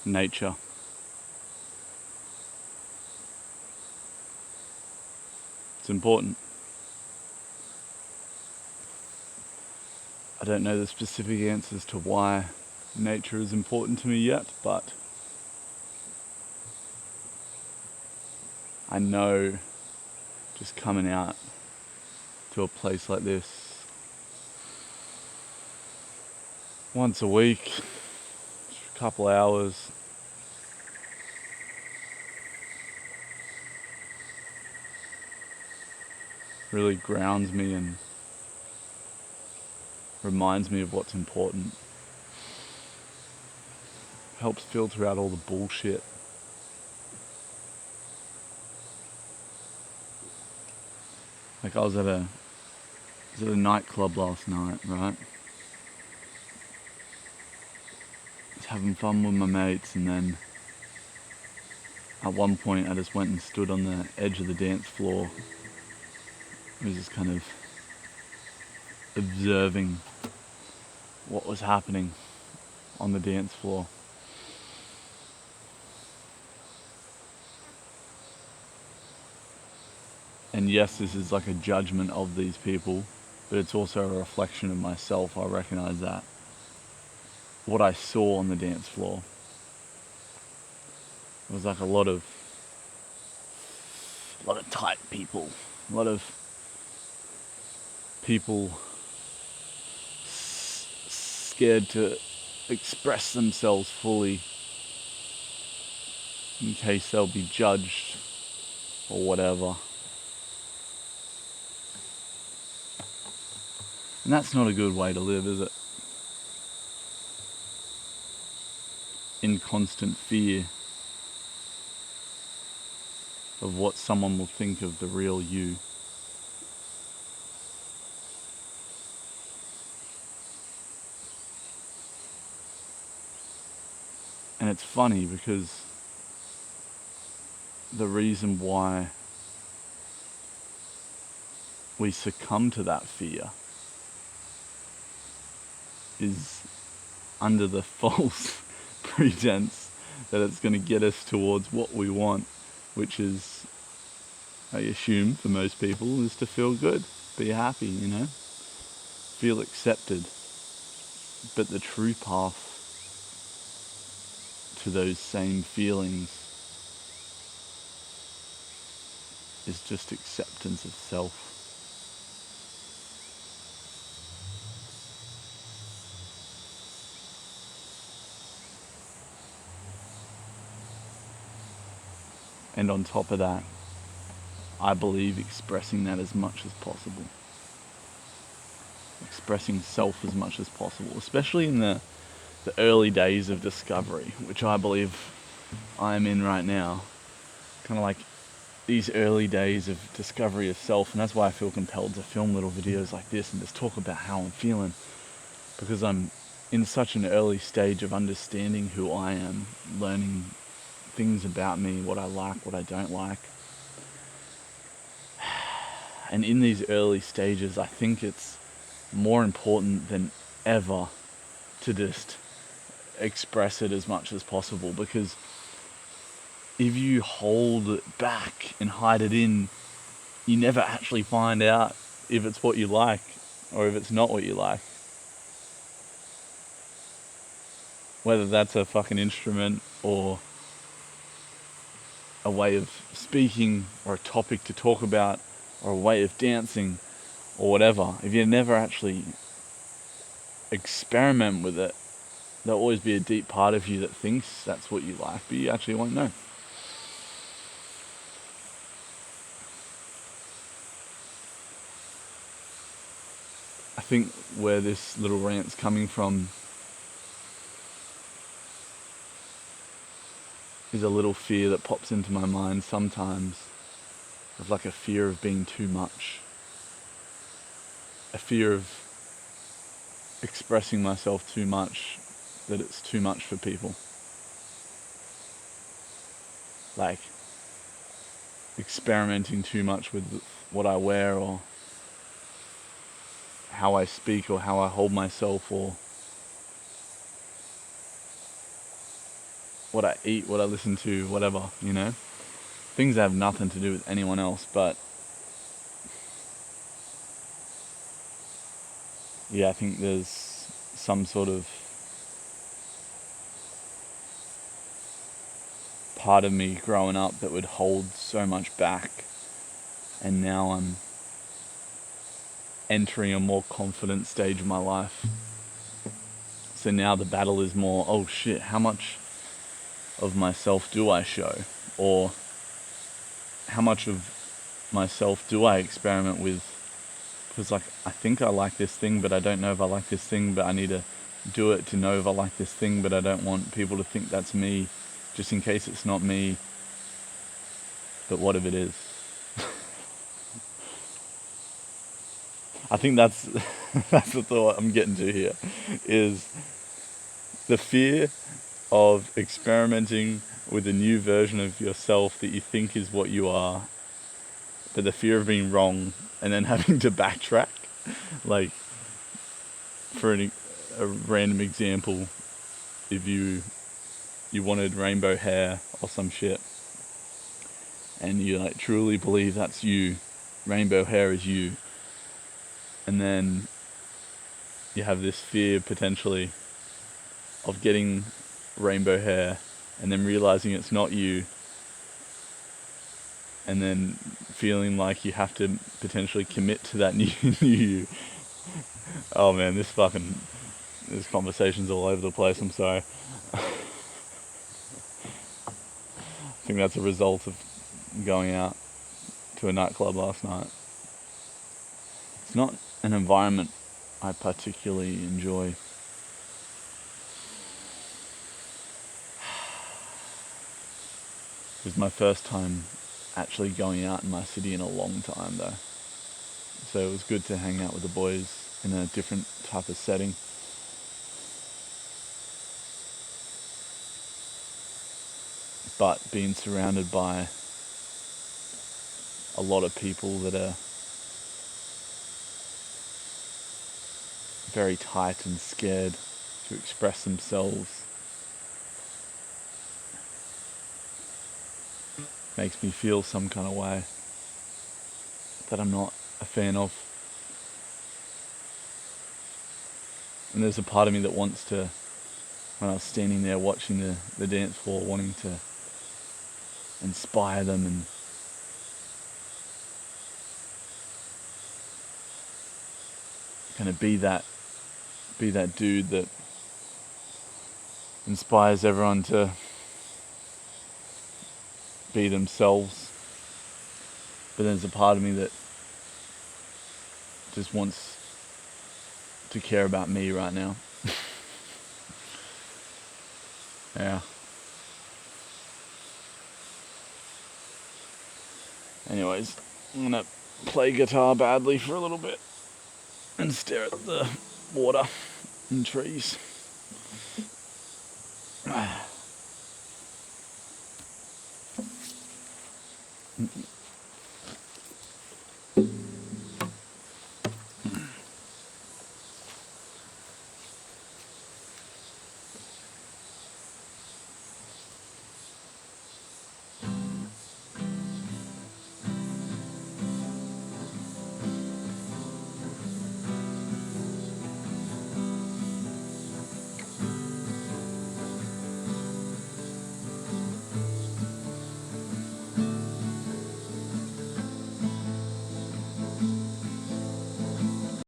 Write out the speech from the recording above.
nature. It's important. I don't know the specific answers to why nature is important to me yet, but I know just coming out to a place like this once a week, for a couple hours, really grounds me and reminds me of what's important. Helps filter out all the bullshit. Like I was at a nightclub last night, right? I was having fun with my mates, and then at one point I just went and stood on the edge of the dance floor. I was just kind of observing what was happening on the dance floor. And yes, this is like a judgment of these people, but it's also a reflection of myself. I recognize that. What I saw on the dance floor was like a lot of tight people, a lot of people scared to express themselves fully in case they'll be judged or whatever. And that's not a good way to live, is it? In constant fear of what someone will think of the real you. And it's funny because the reason why we succumb to that fear is under the false pretense that it's going to get us towards what we want, which is, I assume for most people, is to feel good, be happy, feel accepted. But the true path to those same feelings is just acceptance of self. And on top of that, I believe expressing that as much as possible. Expressing self as much as possible, especially in the early days of discovery, which I believe I'm in right now. Kind of like these early days of discovery of self, and that's why I feel compelled to film little videos like this and just talk about how I'm feeling, because I'm in such an early stage of understanding who I am, learning things about me, what I like, what I don't like. And in these early stages, I think it's more important than ever to just express it as much as possible, because if you hold it back and hide it in, you never actually find out if it's what you like or if it's not what you like. Whether that's a fucking instrument or a way of speaking or a topic to talk about or a way of dancing or whatever, if you never actually experiment with it, there'll always be a deep part of you that thinks that's what you like, but you actually won't know. I think where this little rant's coming from is a little fear that pops into my mind sometimes, of like a fear of being too much. A fear of expressing myself too much, that it's too much for people. Like experimenting too much with what I wear or how I speak or how I hold myself, or what I eat, what I listen to, whatever, you know? Things that have nothing to do with anyone else, but yeah, I think there's some sort of part of me growing up that would hold so much back, and now I'm entering a more confident stage of my life. So now the battle is more, oh shit, how much of myself do I show? Or how much of myself do I experiment with? Because like, I think I like this thing, but I don't know if I like this thing, but I need to do it to know if I like this thing, but I don't want people to think that's me, just in case it's not me. But what if it is? I think that's that's the thought I'm getting to here, is the fear of experimenting with a new version of yourself that you think is what you are, but the fear of being wrong and then having to backtrack. Like, for a random example, if you wanted rainbow hair or some shit, and you like truly believe that's you, rainbow hair is you, and then you have this fear potentially of getting rainbow hair and then realizing it's not you, and then feeling like you have to potentially commit to that new you. Oh man, this conversation's all over the place, I'm sorry. I think that's a result of going out to a nightclub last night. It's not an environment I particularly enjoy. It was my first time actually going out in my city in a long time though. So it was good to hang out with the boys in a different type of setting. But being surrounded by a lot of people that are very tight and scared to express themselves makes me feel some kind of way that I'm not a fan of. And there's a part of me that wants to, when I was standing there watching the dance floor, wanting to inspire them and kind of be that dude that inspires everyone to be themselves. But there's a part of me that just wants to care about me right now. Yeah. Anyways, I'm gonna play guitar badly for a little bit and stare at the water and trees.